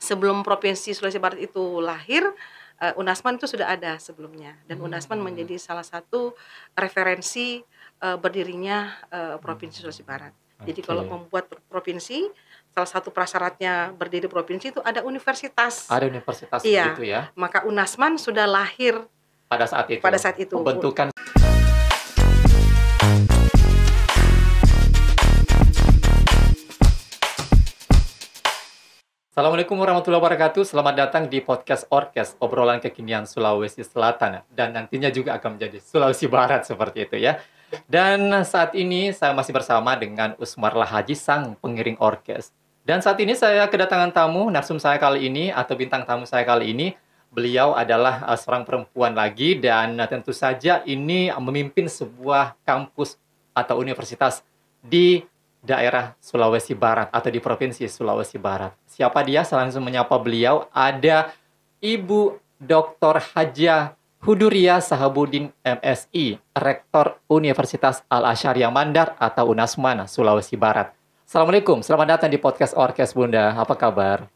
sebelum Provinsi Sulawesi Barat itu lahir, Unasman itu sudah ada sebelumnya, dan Unasman menjadi salah satu referensi berdirinya Provinsi Sulawesi Barat. Jadi kalau membuat provinsi, salah satu prasyaratnya berdiri provinsi itu ada universitas. Ada universitas Iya, gitu ya. maka Unasman sudah lahir pada saat itu. Pembentukan. Assalamualaikum warahmatullahi wabarakatuh. Selamat datang di podcast Orkes, obrolan kekinian Sulawesi Selatan, dan nantinya juga akan menjadi Sulawesi Barat seperti itu ya. Dan saat ini saya masih bersama dengan Usmarlah Haji, sang pengiring orkes. Dan saat ini saya kedatangan tamu, narsum saya kali ini atau bintang tamu saya kali ini. Beliau adalah seorang perempuan lagi, dan tentu saja ini memimpin sebuah kampus atau universitas di daerah Sulawesi Barat atau di Provinsi Sulawesi Barat. Siapa dia? Saya langsung menyapa beliau. Ada Ibu Dr. Hajah Huduria Sahabudin MSI, Rektor Universitas Al-Asyariah Mandar atau Unasman, Sulawesi Barat. Assalamualaikum, selamat datang di podcast Orkes, Bunda. Apa kabar?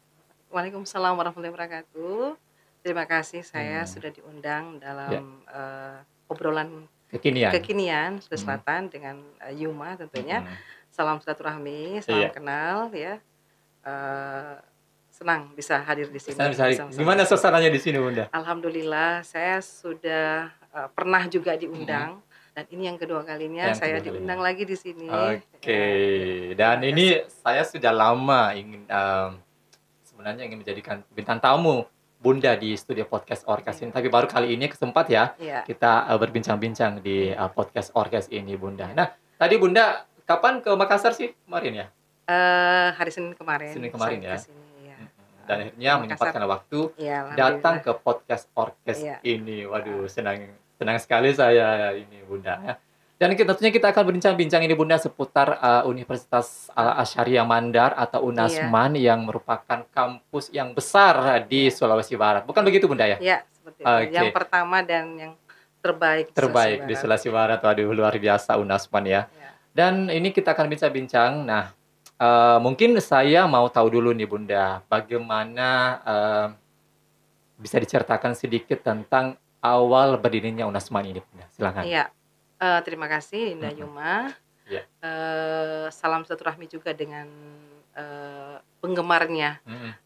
Waalaikumsalam warahmatullahi wabarakatuh. Terima kasih saya sudah diundang dalam obrolan kekinian Sulawesi Selatan dengan Yuma tentunya. Salam silaturahmi, salam kenal ya. Senang bisa hadir di sini. Gimana suasananya di sini, Bunda? Alhamdulillah, saya sudah pernah juga diundang, dan ini yang kedua kalinya saya diundang lagi di sini. Oke. Dan ini saya sudah lama ingin sebenarnya ingin menjadikan bintang tamu Bunda di studio podcast Orkes ini, tapi baru kali ini kesempat ya kita berbincang-bincang di podcast Orkes ini, Bunda. Nah, tadi Bunda kapan ke Makassar sih kemarin ya? Hari Senin kemarin. Senin kemarin ya. Kesini, ya. Dan akhirnya menyempatkan waktu datang ke podcast Orkes ini. Waduh, senang sekali saya ini, Bunda ya. Dan tentunya kita akan berbincang-bincang ini, Bunda, seputar Universitas Al-Asyariah Mandar atau Unasman yang merupakan kampus yang besar di Sulawesi Barat. Bukan begitu, Bunda ya? Iya, seperti itu. Yang pertama dan yang terbaik di Sulawesi Barat. Waduh, luar biasa Unasman ya. Dan ini kita akan bincang-bincang. Nah, mungkin saya mau tahu dulu nih, Bunda, bagaimana bisa diceritakan sedikit tentang awal berdirinya Unasman ini, Bunda. Silakan. Iya. Terima kasih Dinda Yuma. Salam silaturahmi juga dengan penggemarnya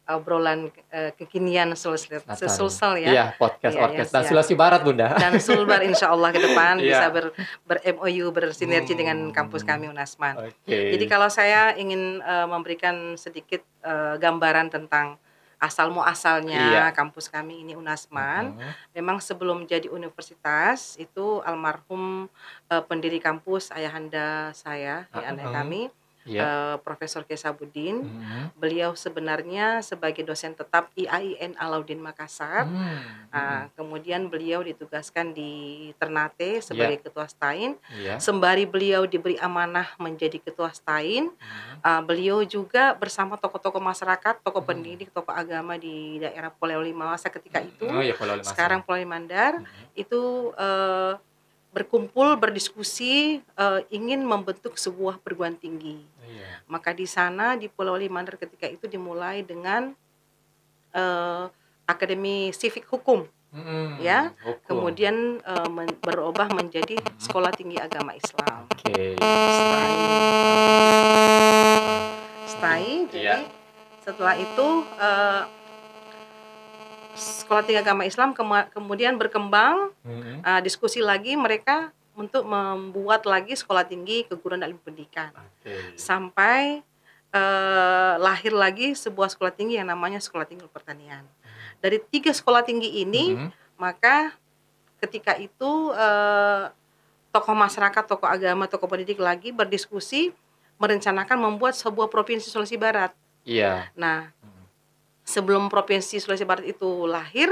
obrolan kekinian Sulsel ya. Iya, podcast Orkes dan Sulawesi Barat, Bunda. Dan Sulbar insya Allah ke depan bisa ber-MOU, bersinergi dengan kampus kami Unasman. Jadi kalau saya ingin memberikan sedikit gambaran tentang asal muasalnya kampus kami ini Unasman. Memang sebelum jadi universitas itu almarhum pendiri kampus ayahanda saya, ayahanda kami, Profesor Kesabudin. Beliau sebenarnya sebagai dosen tetap IAIN Alauddin Makassar. Kemudian beliau ditugaskan di Ternate sebagai ketua STAIN. Sembari beliau diberi amanah menjadi ketua STAIN, beliau juga bersama tokoh-tokoh masyarakat, tokoh pendidik, tokoh agama di daerah Polewali Mawasa ketika itu. Sekarang Polewali Mandar itu berkumpul, berdiskusi, ingin membentuk sebuah perguruan tinggi. Maka di sana di Polewali Mandar ketika itu dimulai dengan Akademi Sivik Hukum, kemudian berubah menjadi Sekolah Tinggi Agama Islam. STAI. Jadi setelah itu Sekolah Tinggi Agama Islam kemudian berkembang, diskusi lagi mereka untuk membuat lagi sekolah tinggi keguruan dan ilmu pendidikan. Sampai lahir lagi sebuah sekolah tinggi yang namanya Sekolah Tinggi Pertanian. Dari 3 sekolah tinggi ini, maka ketika itu tokoh masyarakat, tokoh agama, tokoh pendidik lagi berdiskusi merencanakan membuat sebuah provinsi Sulawesi Barat. Nah, sebelum Provinsi Sulawesi Barat itu lahir,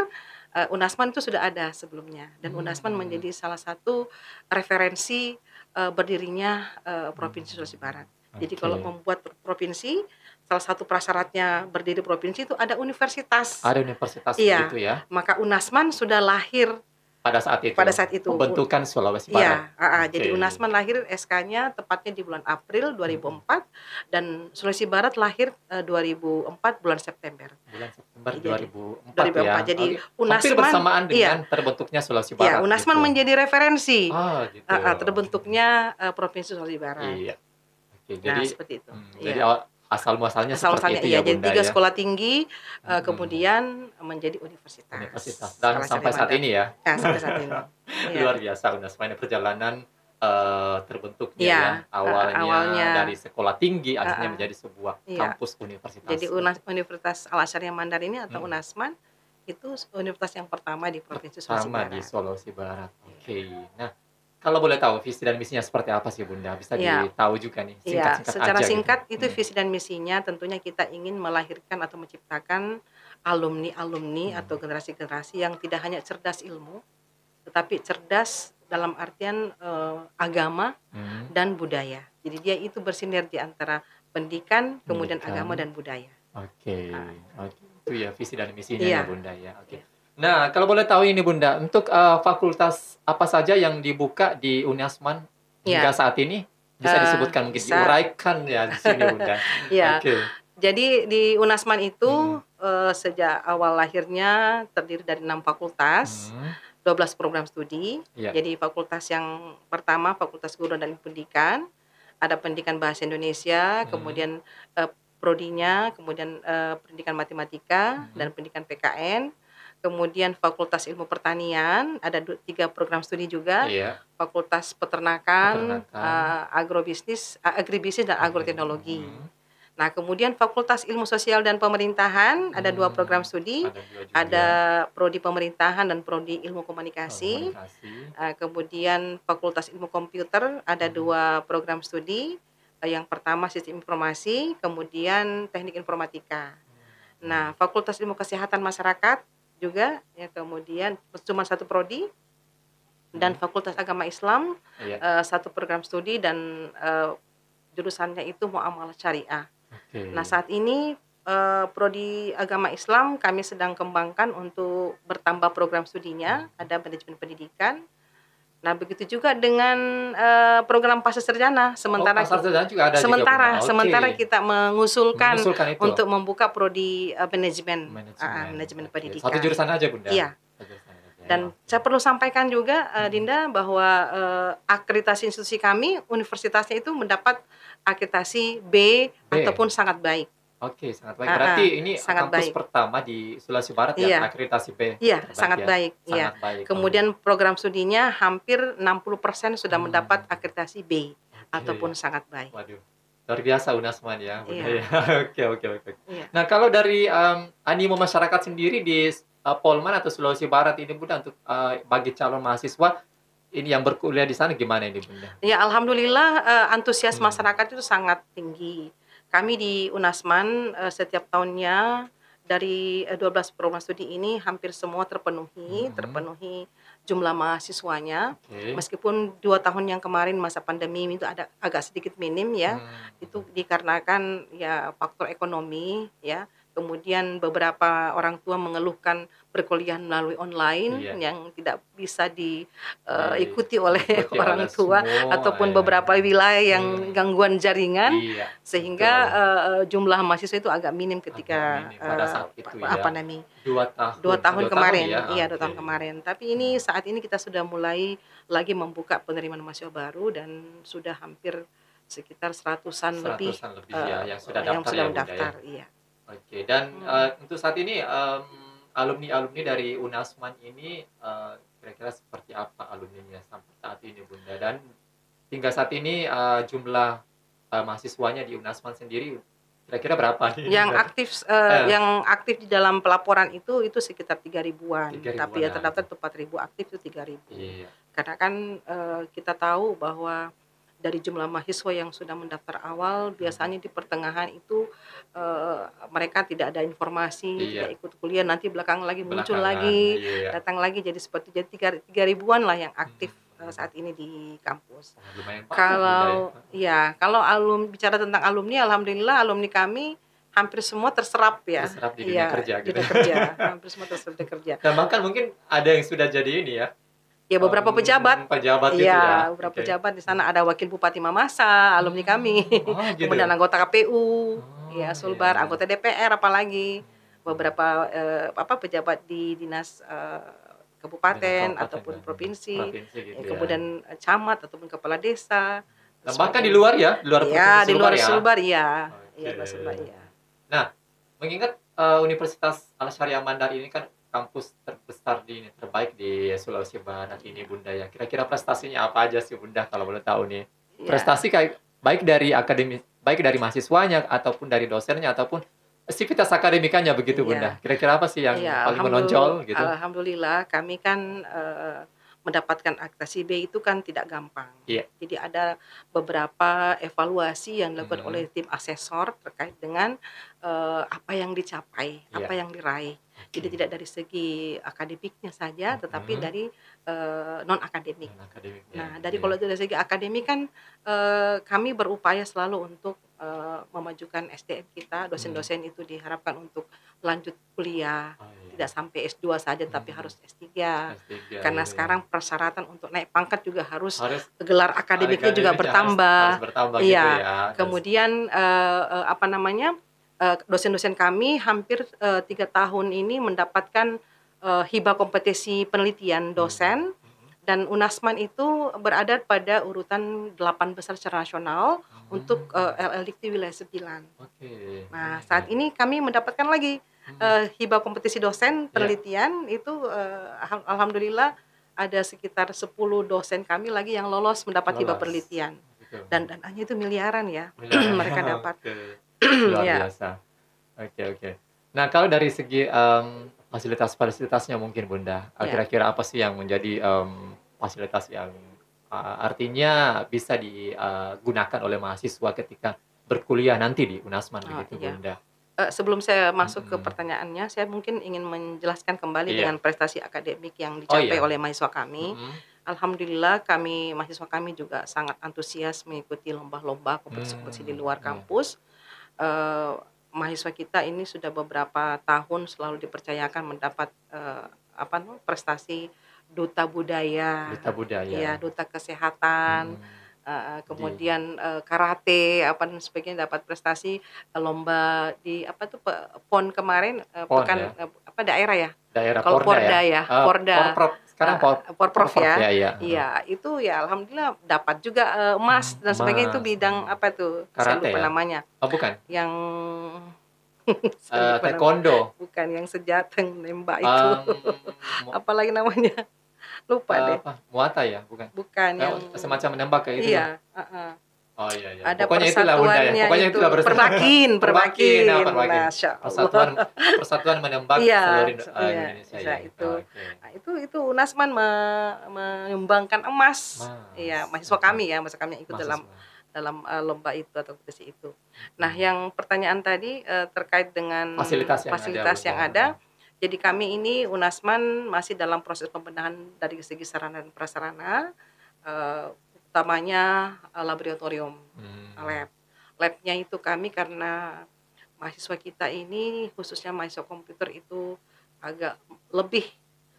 Unasman itu sudah ada sebelumnya, dan Unasman menjadi salah satu referensi berdirinya Provinsi Sulawesi Barat. Jadi kalau membuat provinsi, salah satu prasyaratnya berdiri provinsi itu ada universitas. Ada universitas gitu ya. Maka Unasman sudah lahir pada saat itu. Pembentukan Sulawesi Barat. Jadi Unasman lahir SK-nya tepatnya di bulan April 2004 dan Sulawesi Barat lahir 2004 bulan September. September 2004 2004. ya. Jadi hampir UNASMAN bersamaan dengan terbentuknya Sulawesi Barat. Iya, UNASMAN gitu. menjadi referensi Gitu. terbentuknya Provinsi Sulawesi Barat. Iya. Oke, Nah, jadi seperti itu. jadi asal muasalnya Asal seperti muasalnya itu iya, ya jadi Bunda 3 ya. sekolah tinggi kemudian menjadi Universitas. universitas. Dan sampai saat ini ya. Ya, sampai saat ini. Luar biasa UNASMAN perjalanan terbentuknya Iya, ya. Awalnya dari sekolah tinggi akhirnya menjadi sebuah iya. kampus universitas. Jadi Universitas Al Azhar Mandar ini atau UNASMAN itu universitas yang pertama di Provinsi Sulawesi Barat. Di Sulawesi Barat. Oke. Nah, kalau boleh tahu visi dan misinya seperti apa sih Bunda? Bisa ditahu juga nih, singkat-singkat aja. Secara singkat gitu. itu visi dan misinya tentunya kita ingin melahirkan atau menciptakan alumni-alumni atau generasi-generasi yang tidak hanya cerdas ilmu, tetapi cerdas dalam artian agama dan budaya. Jadi dia itu bersinergi antara pendidikan, kemudian agama dan budaya. Oke. Itu ya visi dan misinya ya Bunda ya. Oke. Nah, kalau boleh tahu ini Bunda, untuk fakultas apa saja yang dibuka di UNASMAN hingga saat ini? Bisa disebutkan mungkin, diuraikan ya di sini Bunda. Oke. Jadi di UNASMAN itu sejak awal lahirnya terdiri dari 6 fakultas, 12 program studi. Jadi fakultas yang pertama Fakultas Guru dan Pendidikan, ada Pendidikan Bahasa Indonesia, kemudian prodinya, kemudian Pendidikan Matematika dan Pendidikan PKN. Kemudian Fakultas Ilmu Pertanian, ada 3 program studi juga. Fakultas Peternakan, Agribisnis dan Agroteknologi. Nah, kemudian Fakultas Ilmu Sosial dan Pemerintahan, ada 2 program studi. Ada Prodi Pemerintahan dan Prodi Ilmu Komunikasi. Kemudian Fakultas Ilmu Komputer, ada 2 program studi. Yang pertama Sistem Informasi, kemudian Teknik Informatika. Nah, Fakultas Ilmu Kesehatan Masyarakat juga ya, kemudian cuma 1 prodi, dan Fakultas Agama Islam 1 program studi dan jurusannya itu Muamalah Syariah. Nah, saat ini prodi Agama Islam kami sedang kembangkan untuk bertambah program studinya, ada manajemen pendidikan. Nah, begitu juga dengan program pasca sarjana. Sementara sementara kita mengusulkan untuk membuka prodi manajemen pendidikan. Satu jurusan aja Bunda. Iya. Dan saya perlu sampaikan juga Dinda bahwa akreditasi institusi kami universitasnya itu mendapat akreditasi B ataupun sangat baik. Oke, sangat baik. Berarti ini kampus pertama di Sulawesi Barat yang akreditasi B. Iya, sangat baik. Sangat baik. Kemudian program studinya hampir 60% sudah mendapat akreditasi B ataupun sangat baik. Waduh, luar biasa UNASMAN ya. Oke. Nah, kalau dari animo masyarakat sendiri di Polman atau Sulawesi Barat ini Bunda, untuk bagi calon mahasiswa ini yang berkuliah di sana gimana ini Bunda? Ya, alhamdulillah antusias masyarakat itu sangat tinggi. Kami di UNASMAN setiap tahunnya dari 12 program studi ini hampir semua terpenuhi jumlah mahasiswanya. Meskipun 2 tahun yang kemarin masa pandemi itu ada agak sedikit minim ya. Itu dikarenakan ya faktor ekonomi ya. Kemudian beberapa orang tua mengeluhkan perkuliahan melalui online yang tidak bisa diikuti oleh orang tua ataupun beberapa wilayah yang gangguan jaringan sehingga jumlah mahasiswa itu agak minim ketika pada saat itu pandemi. 2 tahun kemarin. Iya, 2 tahun kemarin. Tapi ini saat ini kita sudah mulai lagi membuka penerimaan mahasiswa baru dan sudah hampir sekitar 100-an lebih yang sudah mendaftar. Iya. Oke, dan untuk saat ini alumni-alumni dari UNASMAN ini kira-kira seperti apa alumninya sampai saat ini Bunda? Dan hingga saat ini jumlah mahasiswanya di UNASMAN sendiri kira-kira berapa nih? Yang aktif di dalam pelaporan itu sekitar 3.000-an. Tapi ya terdaftar 4.000, aktif itu 3.000. Karena kan kita tahu bahwa dari jumlah mahasiswa yang sudah mendaftar awal, biasanya di pertengahan itu mereka tidak ada informasi, tidak ikut kuliah, nanti belakangan lagi muncul lagi, datang lagi, jadi seperti 3.000-an lah yang aktif saat ini di kampus. Kalau bicara tentang alumni, alhamdulillah alumni kami hampir semua terserap ya. Terserap di dunia kerja. Hampir semua terserap di kerja. Dan bahkan mungkin ada yang sudah jadi ini ya. Ya, beberapa pejabat itu ya. Beberapa pejabat di sana, ada wakil Bupati Mamasa, alumni kami. Gitu. Kemudian anggota KPU, Sulbar, anggota DPR apalagi. beberapa pejabat di dinas kabupaten ataupun provinsi, gitu ya. kemudian camat ataupun kepala desa. Nah, bahkan di luar ya, di luar provinsi di luar ya. Sulbar ya. Oke. Iya, luar Sulbar ya. Nah, mengingat Universitas Al Syariah Mandar ini kan kampus terbesar terbaik di Sulawesi Barat ini Bunda ya. Kira-kira prestasinya apa aja sih Bunda kalau boleh tahu nih? Prestasi kayak baik dari akademi, baik dari mahasiswanya ataupun dari dosennya ataupun sivitas akademikanya begitu Bunda. Kira-kira apa sih yang paling menonjol gitu? Alhamdulillah kami kan mendapatkan aktasi B itu kan tidak gampang. Jadi ada beberapa evaluasi yang dilakukan oleh tim asesor terkait dengan apa yang dicapai, apa yang diraih. Jadi tidak dari segi akademiknya saja, tetapi dari non akademik. Nah, kalau dari segi akademik kan kami berupaya selalu untuk memajukan SDM kita, dosen-dosen itu diharapkan untuk lanjut kuliah, tidak sampai S2 saja tapi harus S3. Karena sekarang persyaratan untuk naik pangkat juga harus gelar akademiknya juga bertambah. Harus iya. Gitu ya. Kemudian dosen-dosen kami hampir 3 tahun ini mendapatkan hibah kompetisi penelitian dosen. Dan UNASMAN itu berada pada urutan 8 besar secara nasional untuk LLDikti wilayah 9. Nah, saat ini kami mendapatkan lagi hibah kompetisi dosen penelitian itu alhamdulillah ada sekitar 10 dosen kami lagi yang lolos mendapat hibah penelitian. Dan dananya itu miliaran ya. Mereka dapat. Luar biasa. Oke. Nah, kalau dari segi fasilitasnya mungkin Bunda, kira-kira apa sih yang menjadi fasilitas yang artinya bisa digunakan oleh mahasiswa ketika berkuliah nanti di UNASMAN begitu Bunda? Sebelum saya masuk ke pertanyaannya, saya mungkin ingin menjelaskan kembali dengan prestasi akademik yang dicapai oleh mahasiswa kami. Alhamdulillah mahasiswa kami juga sangat antusias mengikuti lomba-lomba kompetisi-kompetisi di luar kampus. Mahasiswa kita ini sudah beberapa tahun selalu dipercayakan mendapat prestasi duta budaya, duta kesehatan, kemudian karate dan sebagainya, dapat prestasi lomba di PON kemarin, daerah ya. Kalau Porda ya, Porda. Sekarang Porprov ya. Iya, itu ya alhamdulillah dapat juga emas dan sebagainya. Itu bidang saya lupa namanya. Bukan. Yang taekwondo. Bukan, yang senjata nembak itu. Apalagi namanya? Lupa deh. Muay ya, bukan? Bukan, yang semacam menembak kayak itu. Iya, Oh iya. Ada pokoknya itulah Bunda ya. Pokoknya itulah Perbakin. Masya Allah. Persatuan menembak seluruh Indonesia. Ya, itu. Nah, itu UNASMAN menyumbangkan emas. Iya, mahasiswa kami yang ikut dalam lomba itu atau kompetisi itu. Nah, yang pertanyaan tadi terkait dengan fasilitas yang ada. Jadi kami ini UNASMAN masih dalam proses pembenahan dari segi sarana dan prasarana, utamanya laboratorium, labnya itu kami karena mahasiswa kita ini khususnya mahasiswa komputer itu agak lebih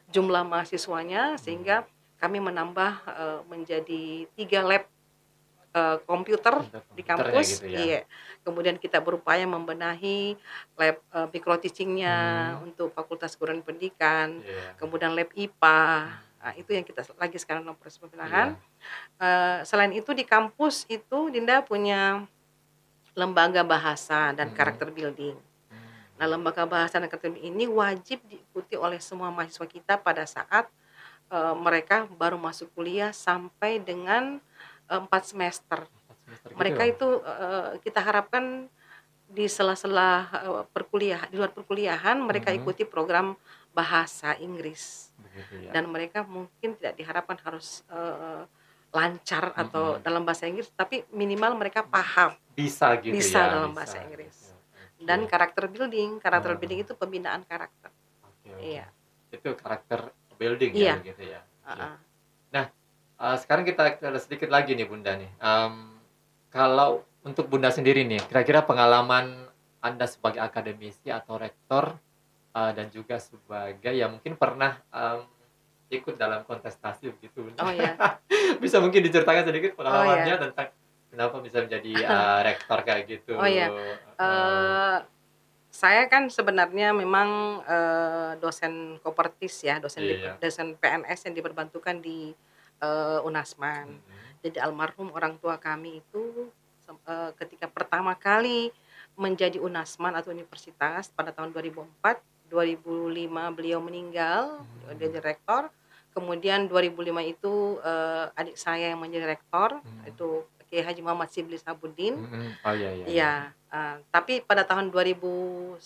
jumlah mahasiswanya, sehingga kami menambah menjadi 3 lab komputer di kampus. Gitu ya. Kemudian kita berupaya membenahi lab micro teachingnya untuk Fakultas Keguruan Pendidikan, kemudian lab IPA. Nah, itu yang kita lagi sekarang dalam proses pembenahan. Selain itu di kampus itu Dinda punya lembaga bahasa dan karakter building. Nah, lembaga bahasa dan karakter building ini wajib diikuti oleh semua mahasiswa kita pada saat mereka baru masuk kuliah sampai dengan 4 semester. Mereka itu kita harapkan di sela-sela di luar perkuliahan mereka ikuti program bahasa Inggris. Dan mereka mungkin tidak diharapkan harus lancar atau dalam bahasa Inggris, tapi minimal mereka paham. Bisa dalam bahasa Inggris. Dan karakter building itu pembinaan karakter. Iya. Itu karakter building ya gitu ya. Nah, sekarang kita sedikit lagi nih Bunda nih. Kalau untuk Bunda sendiri nih, kira-kira pengalaman Anda sebagai akademisi atau rektor dan juga sebagai yang mungkin pernah ikut dalam kontestasi begitu Bunda. Oh ya. Bisa mungkin diceritakan sedikit pengalamannya tentang kenapa bisa menjadi rektor kayak gitu. Oh ya. Saya kan sebenarnya memang dosen kopertis ya, dosen PNS yang diperbantukan di Unasman. Jadi almarhum orang tua kami itu ketika pertama kali menjadi Unasman atau universitas pada tahun 2004, 2005 beliau meninggal, dia jadi rektor. Kemudian 2005 itu adik saya yang menjadi rektor, itu Kiai Haji Muhammad Sibli Sabuddin. Oh iya. Iya, tapi pada tahun 2009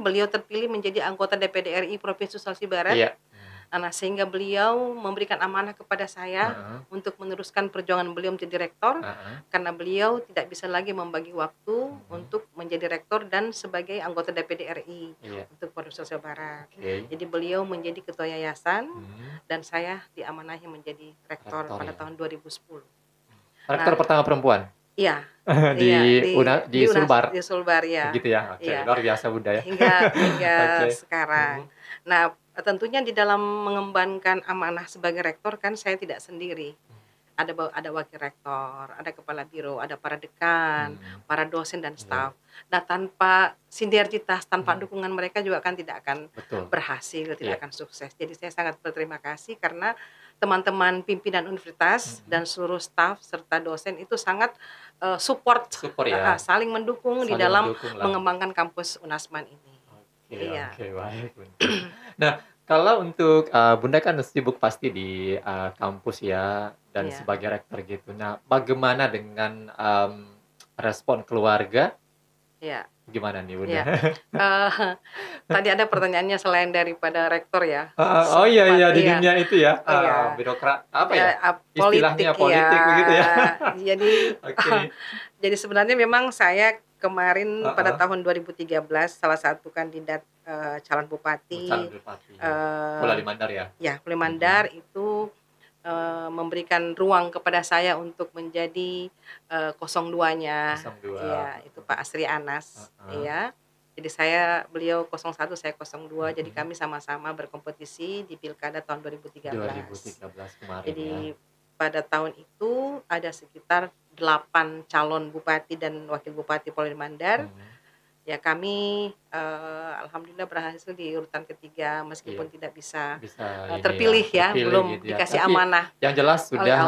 beliau terpilih menjadi anggota DPD RI Provinsi Sulawesi Barat. Iya. Nah, sehingga beliau memberikan amanah kepada saya untuk meneruskan perjuangan beliau menjadi rektor, karena beliau tidak bisa lagi membagi waktu untuk menjadi rektor dan sebagai anggota DPD RI untuk Provinsi Sulawesi Barat. Jadi beliau menjadi ketua yayasan dan saya diamanahi menjadi rektor pada tahun 2010. Rektor pertama perempuan? Iya. Di Sulbar. Di Sulbar ya. Gitu ya. Oke, luar biasa Bunda ya. Hingga sekarang. Nah, tentunya di dalam mengembankan amanah sebagai rektor kan saya tidak sendiri. Ada wakil rektor, ada kepala biro, ada para dekan, para dosen dan staf. Nah, tanpa sinergitas, tanpa dukungan mereka juga kan tidak akan berhasil, tidak akan sukses. Jadi saya sangat berterima kasih karena teman-teman pimpinan universitas dan seluruh staf serta dosen itu sangat support ya. Saling mendukung di dalam mengembangkan kampus Unasman ini. Oke, baik. Nah, kalau untuk Bunda kan sibuk pasti di kampus ya dan sebagai rektor gitu. Nah, bagaimana dengan respon keluarga? Ya. Gimana nih Bunda? Ya. Tadi ada pertanyaannya selain daripada rektor ya. Oh iya di dunia itu ya. Birokrat apa ya? Istilahnya politik begitu ya. Jadi sebenarnya memang saya kemarin pada tahun 2013 salah satu kandidat calon bupati. Pulau Mandar ya. Ya, Pulau Mandar itu memberikan ruang kepada saya untuk menjadi 02-nya. Ya, itu Pak Asri Anas ya. Jadi beliau 01, saya 02. Jadi kami sama-sama berkompetisi di Pilkada tahun 2013 kemarin. Jadi pada tahun itu ada sekitar 8 calon bupati dan wakil bupati Pulau Mandar. Ya kami alhamdulillah berhasil di urutan ketiga meskipun tidak bisa terpilih ya, belum gitu dikasih amanah. Yang jelas sudah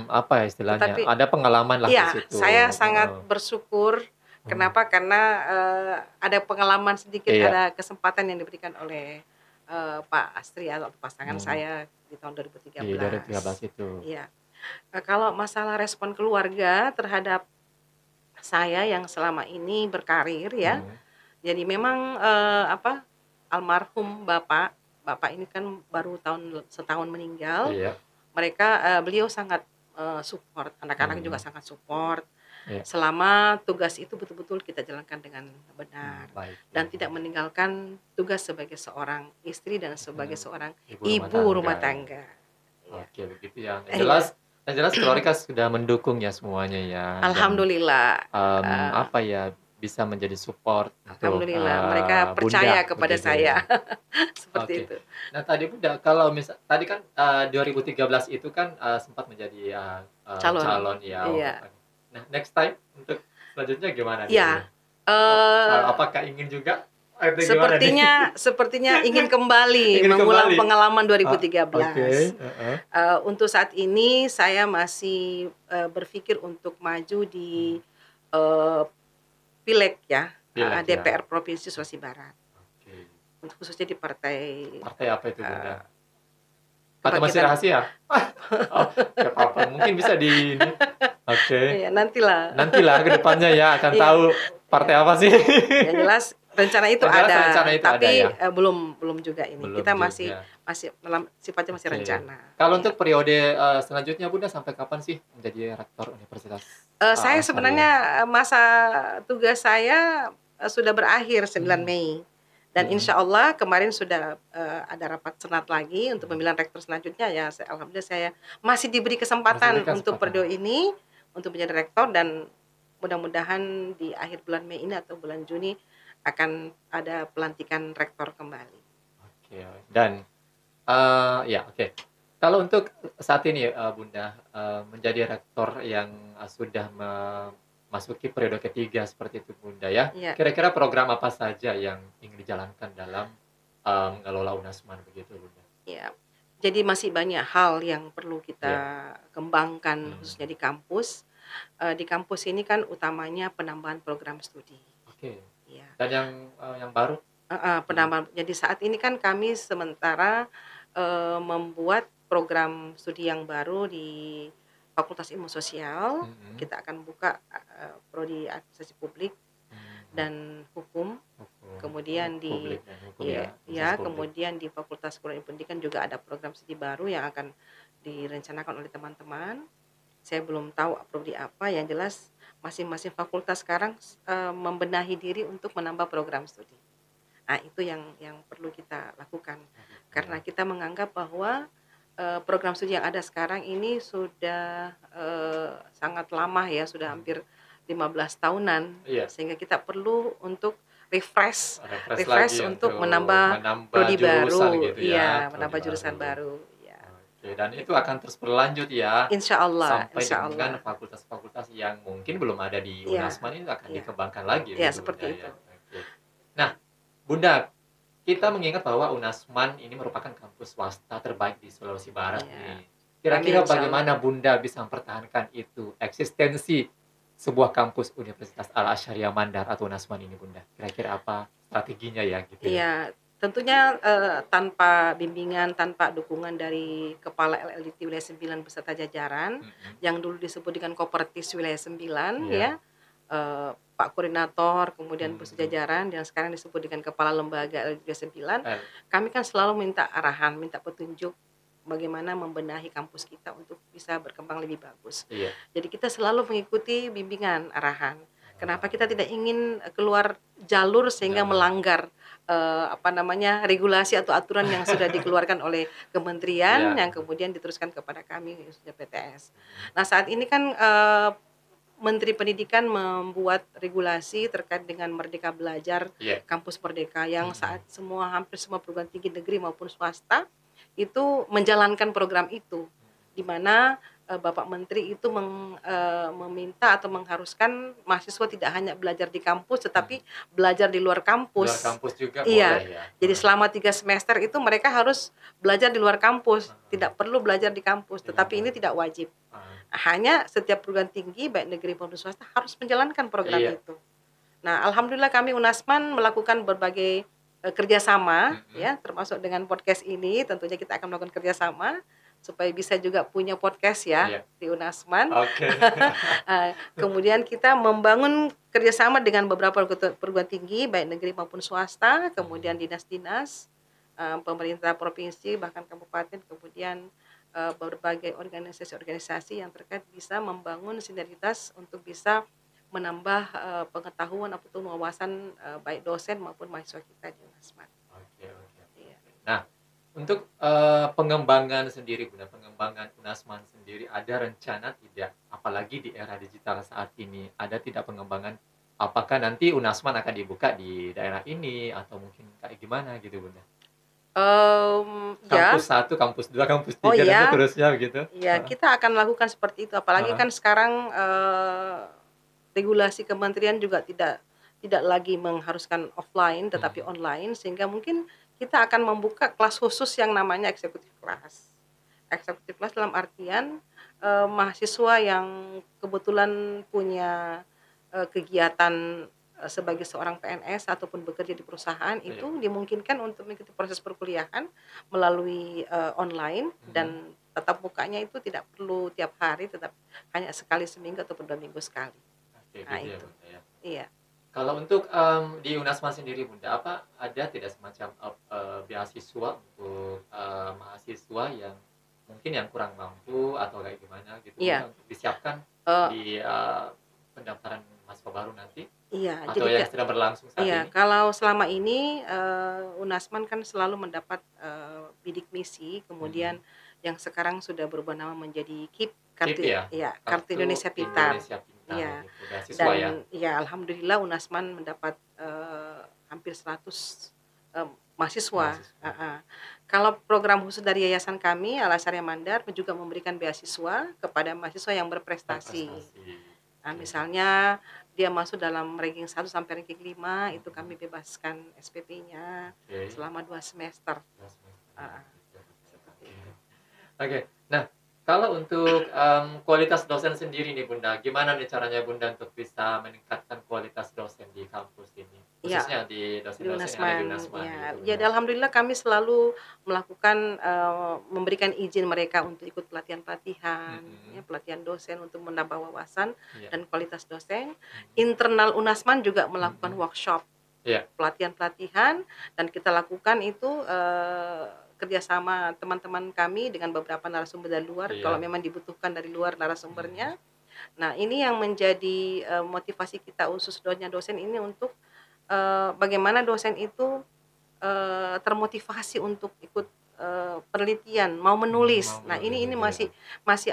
apa istilahnya? Ada pengalaman lah di situ. Saya sangat bersyukur. Kenapa? Karena ada pengalaman sedikit, ada kesempatan yang diberikan oleh Pak Astri atau pasangan saya di tahun 2013. Di 2013 itu. Iya. Kalau masalah respon keluarga terhadap saya yang selama ini berkarir ya. Jadi memang almarhum Bapak ini kan baru setahun meninggal. Beliau sangat support, anak-anak juga sangat support. Selama tugas itu betul-betul kita jalankan dengan benar dan tidak meninggalkan tugas sebagai seorang istri dan sebagai seorang ibu rumah tangga. Oke, begitu ya. Yang jelas keluarga sudah mendukung ya semuanya ya. Alhamdulillah. Bisa menjadi support. Alhamdulillah, mereka percaya kepada saya. Seperti itu. Nah tadi Bunda, kalau tadi kan 2013 itu kan sempat menjadi calon ya. Nah next time untuk selanjutnya gimana? Ya. Apakah ingin juga? Sepertinya ingin kembali mengulang pengalaman 2013. Untuk saat ini saya masih berpikir untuk maju di Pileg ya, DPR Provinsi Sulawesi Barat. Untuk khususnya di partai apa itu Bunda? Atau masih rahasia? Apa mungkin bisa di ini. Ya, nantilah ke depannya ya akan tahu partai apa sih. Yang jelas rencana itu ada, tapi belum juga ini. Kita masih dalam sifatnya masih rencana. Kalau untuk periode selanjutnya Bunda sampai kapan sih menjadi rektor universitas? Saya sebenarnya masa tugas saya sudah berakhir 9 Mei. Dan insya Allah kemarin sudah ada rapat senat lagi untuk pemilihan rektor selanjutnya ya. Alhamdulillah saya masih diberi kesempatan untuk periode ini untuk menjadi rektor dan mudah-mudahan di akhir bulan Mei ini atau bulan Juni akan ada pelantikan rektor kembali. Dan kalau untuk saat ini Bunda menjadi rektor yang sudah masuki periode ketiga seperti itu Bunda ya. Iya. Kira-kira program apa saja yang ingin dijalankan dalam mengelola UNASMAN begitu Bunda? Iya. Jadi masih banyak hal yang perlu kita Iya. kembangkan khususnya di kampus. Di kampus ini kan utamanya penambahan program studi. Oke. Iya. Dan yang baru? Penambahan. Jadi saat ini kan kami sementara membuat program studi yang baru di Fakultas Ilmu Sosial. Kita akan buka prodi administrasi publik dan hukum. Kemudian di kemudian di Fakultas Kedokteran Pendidikan juga ada program studi baru yang akan direncanakan oleh teman-teman. Saya belum tahu prodi apa, yang jelas masing-masing fakultas sekarang membenahi diri untuk menambah program studi. Nah, itu yang perlu kita lakukan. Karena kita menganggap bahwa program studi yang ada sekarang ini sudah sangat lama ya, sudah hampir 15 tahunan. Sehingga kita perlu untuk refresh untuk menambah prodi baru. Gitu ya, menambah jurusan baru. Oke, dan itu akan terus berlanjut ya. Insya Allah. Sampai dengan fakultas-fakultas yang mungkin belum ada di UNASMAN ini akan dikembangkan lagi. Ya, seperti itu. Nah, Bunda, kita mengingat bahwa UNASMAN ini merupakan kampus swasta terbaik di Sulawesi Barat ini. Kira-kira bagaimana Bunda bisa mempertahankan itu, eksistensi sebuah kampus Universitas Al-Asyariah Mandar atau UNASMAN ini Bunda? Kira-kira apa strateginya ya gitu? Iya, tentunya tanpa bimbingan, tanpa dukungan dari Kepala LLDT Wilayah 9 beserta jajaran, yang dulu disebut dengan Kopertis Wilayah 9 ya, Pak Koordinator, kemudian bersejajaran, yang sekarang disebut dengan Kepala Lembaga LLDT 9, kami kan selalu minta arahan, minta petunjuk bagaimana membenahi kampus kita untuk bisa berkembang lebih bagus. Jadi kita selalu mengikuti bimbingan, arahan. Kenapa kita tidak ingin keluar jalur sehingga melanggar regulasi atau aturan yang sudah dikeluarkan oleh kementerian yang kemudian diteruskan kepada kami khususnya PTS. Nah, saat ini kan Menteri Pendidikan membuat regulasi terkait dengan Merdeka Belajar, Kampus Merdeka, yang saat hampir semua perguruan tinggi negeri maupun swasta itu menjalankan program itu, di mana Bapak Menteri itu meminta atau mengharuskan mahasiswa tidak hanya belajar di kampus tetapi belajar di luar kampus. Luar kampus juga boleh ya. Jadi selama 3 semester itu mereka harus belajar di luar kampus, tidak perlu belajar di kampus, tetapi ini tidak wajib. Hanya setiap perguruan tinggi baik negeri maupun swasta harus menjalankan program itu. Nah, alhamdulillah kami UNASMAN melakukan berbagai kerjasama ya, termasuk dengan podcast ini. Tentunya kita akan melakukan kerjasama supaya bisa juga punya podcast ya di UNASMAN. Kemudian kita membangun kerjasama dengan beberapa perguruan tinggi baik negeri maupun swasta, kemudian dinas-dinas, pemerintah provinsi bahkan kabupaten, kemudian berbagai organisasi-organisasi yang terkait bisa membangun sinergitas untuk bisa menambah pengetahuan ataupun wawasan baik dosen maupun mahasiswa kita di UNASMAN. Nah, untuk pengembangan sendiri Bunda, pengembangan UNASMAN sendiri ada rencana tidak? Apalagi di era digital saat ini, ada tidak pengembangan? Apakah nanti UNASMAN akan dibuka di daerah ini atau mungkin kayak gimana gitu Bunda? Kampus 1, kampus 2, kampus 3 dan seterusnya begitu. Ya, kita akan lakukan seperti itu. Apalagi kan sekarang regulasi kementerian juga tidak lagi mengharuskan offline tetapi online, sehingga mungkin kita akan membuka kelas khusus yang namanya eksekutif kelas. Eksekutif kelas dalam artian mahasiswa yang kebetulan punya kegiatan sebagai seorang PNS ataupun bekerja di perusahaan itu dimungkinkan untuk mengikuti proses perkuliahan melalui online, dan tatap mukanya itu tidak perlu tiap hari, tetapi hanya sekali seminggu ataupun 2 minggu sekali. Nah, itu. Iya. Kalau untuk di UNASMAN sendiri Bunda, apa ada tidak semacam beasiswa untuk mahasiswa yang mungkin yang kurang mampu atau kayak gimana gitu untuk disiapkan di pendaftaran mahasiswa baru nanti? Atau yang sedang berlangsung saat ini? Kalau selama ini UNASMAN kan selalu mendapat bidik misi, kemudian yang sekarang sudah berubah nama menjadi KIP, Kartu Indonesia Pintar. Dan alhamdulillah UNASMAN mendapat hampir 100 mahasiswa. Kalau program khusus dari yayasan kami Al-Asyariah Mandar juga memberikan beasiswa kepada mahasiswa yang berprestasi. Nah, misalnya dia masuk dalam ranking 1 sampai ranking 5, itu kami bebaskan SPP-nya selama 2 semester. Seperti itu. Oke. Nah, kalau untuk kualitas dosen sendiri nih Bunda, gimana nih caranya Bunda untuk bisa meningkatkan kualitas dosen di kampus ini? Ya, Khususnya di di dosen-dosen yang ada di Unasman, Unasman ya. gitu Jadi Bunda. alhamdulillah kami selalu melakukan memberikan izin mereka untuk ikut pelatihan-pelatihan, ya, pelatihan dosen untuk menambah wawasan dan kualitas dosen. Internal Unasman juga melakukan workshop, pelatihan-pelatihan, dan kita lakukan itu kerjasama teman-teman kami dengan beberapa narasumber dari luar, kalau memang dibutuhkan dari luar narasumbernya. Nah, ini yang menjadi motivasi kita khusus dosen ini untuk bagaimana dosen itu termotivasi untuk ikut penelitian, mau menulis. Nah, ini masih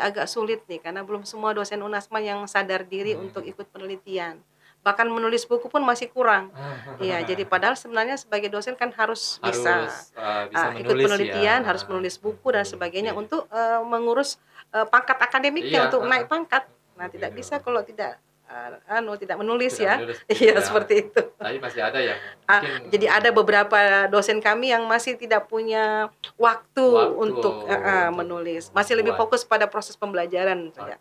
agak sulit nih karena belum semua dosen Unasma yang sadar diri untuk ikut penelitian. Bahkan menulis buku pun masih kurang. Iya, jadi padahal sebenarnya sebagai dosen kan harus bisa ikut penelitian, harus menulis buku dan sebagainya untuk mengurus pangkat akademiknya, untuk naik pangkat. Nah, tidak bisa kalau tidak tidak menulis, iya, seperti itu. Tapi masih ada yang jadi ada beberapa dosen kami yang masih tidak punya waktu untuk menulis, masih lebih fokus pada proses pembelajaran saja.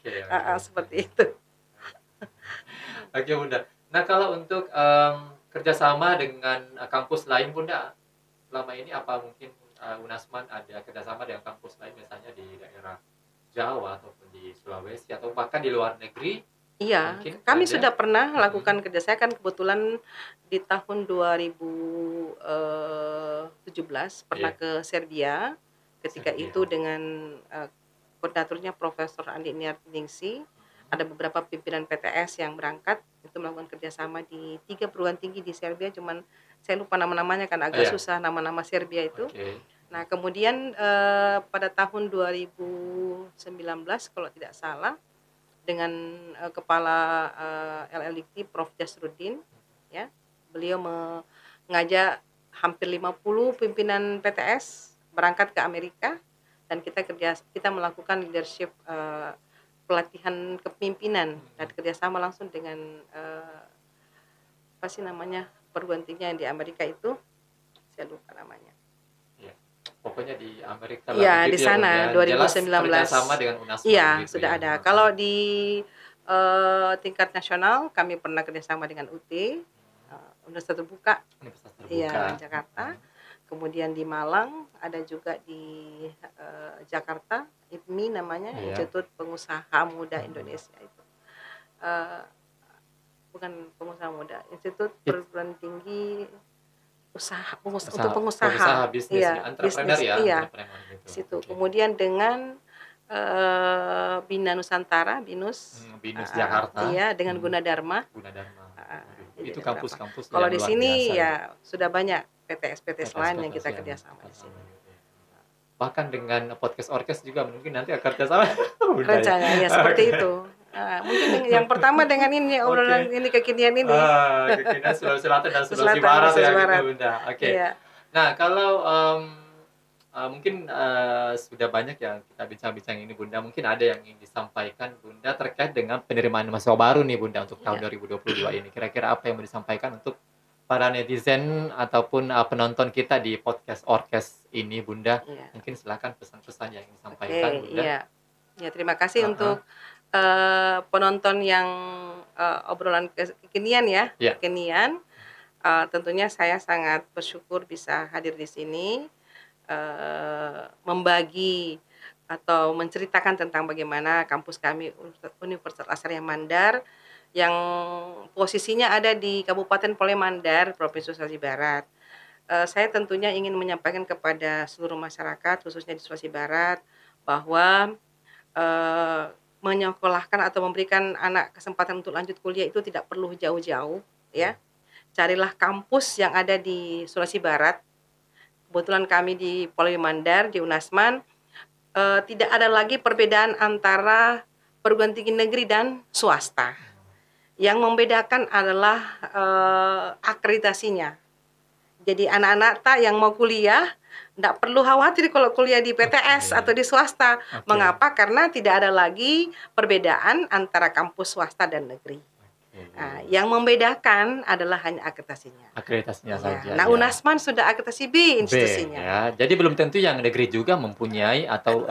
Seperti itu. Oke Bunda. Nah, kalau untuk kerjasama dengan kampus lain Bunda, selama ini apa mungkin Unasman ada kerjasama dengan kampus lain, misalnya di daerah Jawa ataupun di Sulawesi atau bahkan di luar negeri? Iya, kami sudah pernah lakukan kerja. Saya kan kebetulan di tahun 2017 pernah ke Serbia. Ketika itu dengan koordinatornya Profesor Andi Niartingsi, ada beberapa pimpinan PTS yang berangkat itu melakukan kerjasama di 3 perguruan tinggi di Serbia. Cuman saya lupa nama-namanya kan agak susah nama-nama Serbia itu. Nah, kemudian pada tahun 2019 kalau tidak salah, dengan kepala LLDIKT Prof. Jasruddin, ya, beliau mengajak hampir 50 pimpinan PTS berangkat ke Amerika, dan kita melakukan leadership pelatihan kepemimpinan dan kerjasama langsung dengan apa sih namanya perguruan tinggi yang di Amerika itu, saya lupa namanya. Pokoknya di Amerika lah. Iya, di sana 2019. Kerjasama dengan Unasman. Iya, gitu sudah ada. Kalau di tingkat nasional kami pernah kerjasama dengan UT, Universitas Terbuka. Iya, Jakarta. Kemudian di Malang, ada juga di Jakarta, IPMI namanya, Institut Pengusaha Muda Indonesia itu. Bukan pengusaha muda, Institut Perguruan Tinggi untuk pengusaha bisnis, entrepreneur ya, situ. Kemudian dengan Bina Nusantara, BINUS Jakarta, iya, dengan Gunadarma. Itu kampus-kampus. Kalau di sini ya sudah banyak PTS lain yang kita kerjasama di sini. Bahkan dengan podcast orkes juga mungkin nanti akan kerjasama. Rencananya ya seperti itu. Mungkin yang pertama dengan ini obrolan ini kekinian ini. Kekinian Sulawesi Selatan dan Sulawesi Barat ya gitu Bunda. Nah, kalau mungkin sudah banyak yang kita bincang-bincang ini Bunda, mungkin ada yang ingin disampaikan Bunda terkait dengan penerimaan mahasiswa baru nih Bunda untuk tahun 2022 ini. Kira-kira apa yang mau disampaikan untuk para netizen ataupun penonton kita di podcast orkes ini Bunda? Mungkin silakan pesan-pesan yang disampaikan Bunda. Ya, terima kasih untuk penonton yang obrolan kekinian ya. Kekinian. Tentunya saya sangat bersyukur bisa hadir di sini, membagi atau menceritakan tentang bagaimana kampus kami Universitas Al-Azhar Mandar yang posisinya ada di Kabupaten Polewali Mandar, Provinsi Sulawesi Barat. Saya tentunya ingin menyampaikan kepada seluruh masyarakat, khususnya di Sulawesi Barat, bahwa menyekolahkan atau memberikan anak kesempatan untuk lanjut kuliah itu tidak perlu jauh-jauh, ya. Carilah kampus yang ada di Sulawesi Barat. Kebetulan kami di Polewali Mandar, di Unasman, tidak ada lagi perbedaan antara perguruan tinggi negeri dan swasta. Yang membedakan adalah akreditasinya. Jadi anak-anak yang mau kuliah Nggak perlu khawatir kalau kuliah di PTS atau di swasta. Mengapa? Karena tidak ada lagi perbedaan antara kampus swasta dan negeri. Nah, yang membedakan adalah hanya akreditasinya. Akreditasinya saja. Nah, Unasman sudah akreditasi B institusinya. Ya. Jadi belum tentu yang negeri juga mempunyai atau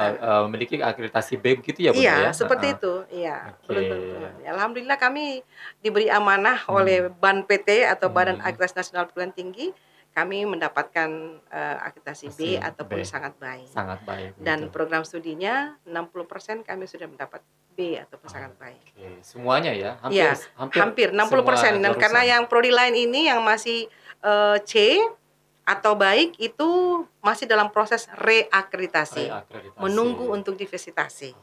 memiliki akreditasi B begitu ya, Bunda? Iya, seperti itu. Iya, belum tentu. Alhamdulillah kami diberi amanah oleh BAN PT atau Badan Akreditasi Nasional Perguruan Tinggi. Kami mendapatkan akreditasi B ataupun sangat baik. Sangat baik. Dan program studinya 60% kami sudah mendapat B ataupun sangat baik. Semuanya ya? Hampir 60%. Dan karena yang prodi lain ini yang masih C atau baik itu masih dalam proses reakreditasi. Menunggu untuk divisitasi.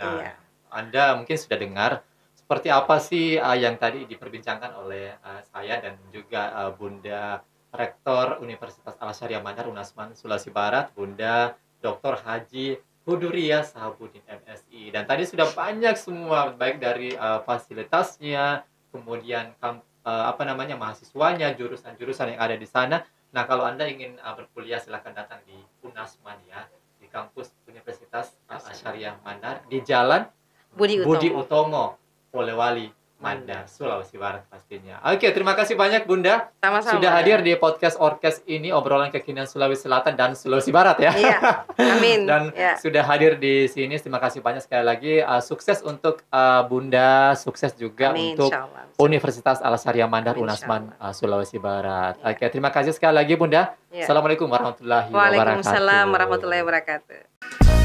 Nah, Anda mungkin sudah dengar seperti apa sih yang tadi diperbincangkan oleh saya dan juga Bunda Rektor Universitas Al-Syariah Mandar Unasman Sulawesi Barat, Bunda Dr. Haji Huduria Sahabudin MSI. Dan tadi sudah banyak semua, baik dari fasilitasnya, kemudian mahasiswanya, jurusan-jurusan yang ada di sana. Nah, kalau Anda ingin berkuliah, silakan datang di Unasman ya, di kampus Universitas Al-Syariah Mandar di Jalan Budi Utomo, Polewali, Mandar, Sulawesi Barat pastinya. Oke, terima kasih banyak Bunda. Sama-sama. Sudah hadir di podcast Orkes ini, obrolan kekinian Sulawesi Selatan dan Sulawesi Barat ya. Iya, amin. Dan sudah hadir di sini. Terima kasih banyak sekali lagi. Sukses untuk Bunda, sukses juga untuk Universitas Al-Syariah Mandar Unasman Sulawesi Barat. Oke, terima kasih sekali lagi Bunda. Assalamualaikum warahmatullahi wabarakatuh. Waalaikumsalam warahmatullahi wabarakatuh.